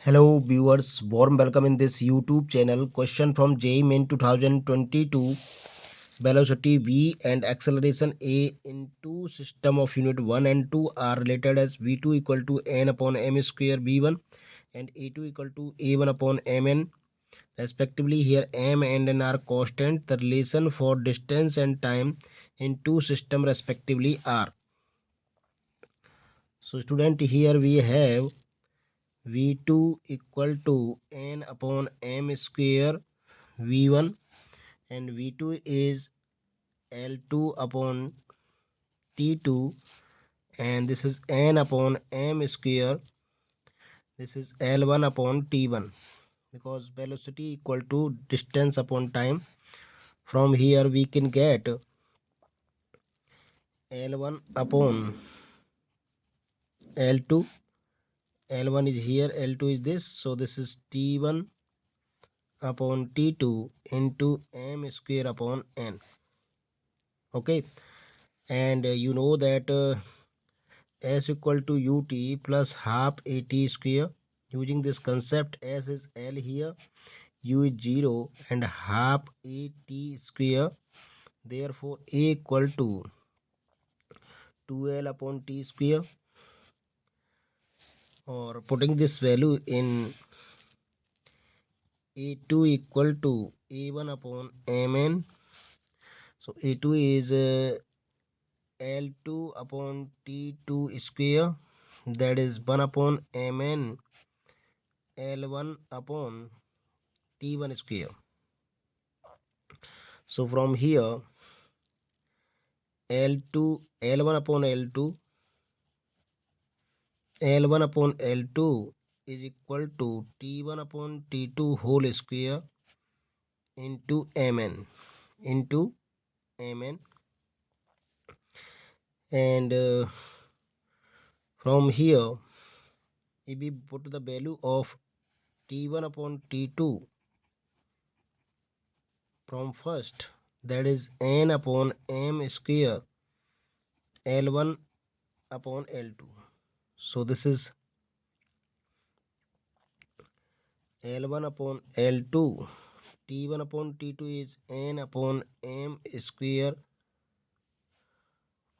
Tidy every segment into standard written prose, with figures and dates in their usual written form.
Hello viewers, warm welcome in this YouTube channel. Question from JEE Main 2022. Velocity V and acceleration A in two system of unit 1 and 2 are related as V2 equal to n upon m square V1 and A2 equal to A1 upon mn respectively. Here m and n are constant. The relation for distance and time in two system respectively are. So student, here we have V2 equal to n upon m square V1 and V2 is L2 upon T2 and this is n upon m square. This is L1 upon T1 because velocity equal to distance upon time. From here we can get L1 upon L2. L1 is here, L2 is this, so this is T1 upon T2 into m square upon n. Okay, and you know that s equal to ut plus half at square. Using this concept, s is L here, u is 0 and half at square. Therefore a equal to 2l upon t square, or putting this value in a2 equal to a1 upon mn. So a2 is L2 upon T2 square, that is 1 upon mn L1 upon T1 square. So from here L2 L1 upon L2 L1 upon L2 is equal to T1 upon T2 whole square into mn and from here if we put the value of T1 upon T2 from first, that is n upon m square L1 upon L2. So this is L1 upon L2. T1 upon T2 is n upon m square,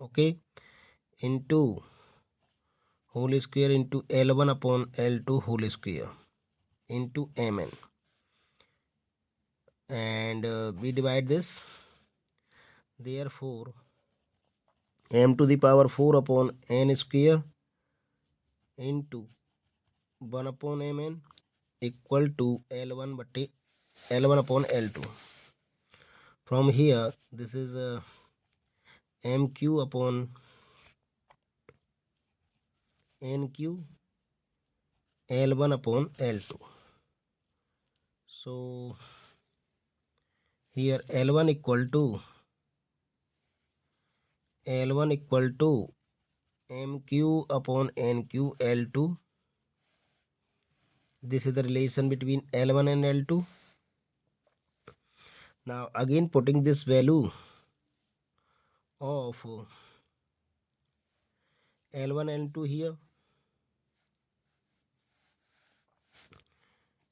okay, into whole square into L1 upon L2 whole square into mn, and we divide this. Therefore m to the power 4 upon n square into 1 upon mn equal to L1 upon L2. From here this is mq upon nq L1 upon L2. So here L1 equal to mq upon nq L2. This is the relation between L1 and L2. Now again putting this value of L1 and L2 here,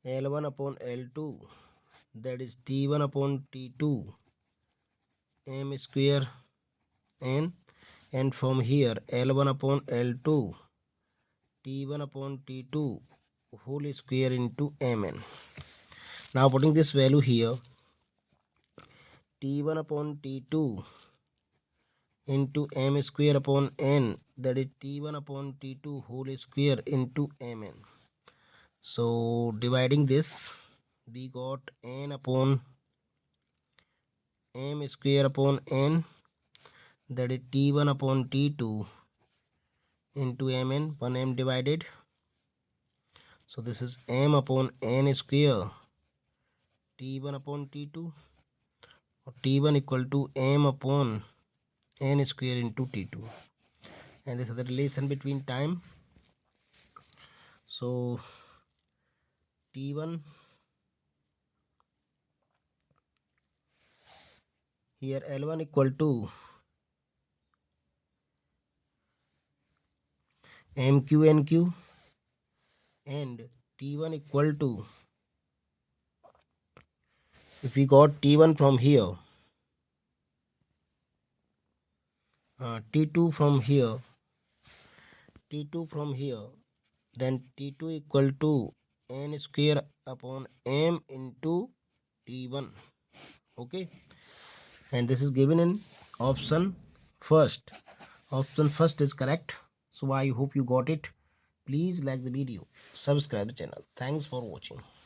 L1 upon L2, that is T1 upon T2 m square n, and from here L1 upon L2 T1 upon T2 whole square into mn. Now putting this value here, T1 upon T2 into m square upon n, that is T1 upon T2 whole square into mn. So dividing this, we got n upon m square upon n, that is T1 upon T2 into mn, 1m divided. So this is m upon n square T1 upon T2, or T1 equal to m upon n square into T2, and this is the relation between time. So T1 here L1 equal to mq nq and T1 equal to, if we got T1 from here, T2 from here, T2 from here, then T2 equal to n square upon m into T1. Okay, and this is given in option first. Option first is correct. So I hope you got it. Please like the video, subscribe the channel. Thanks for watching.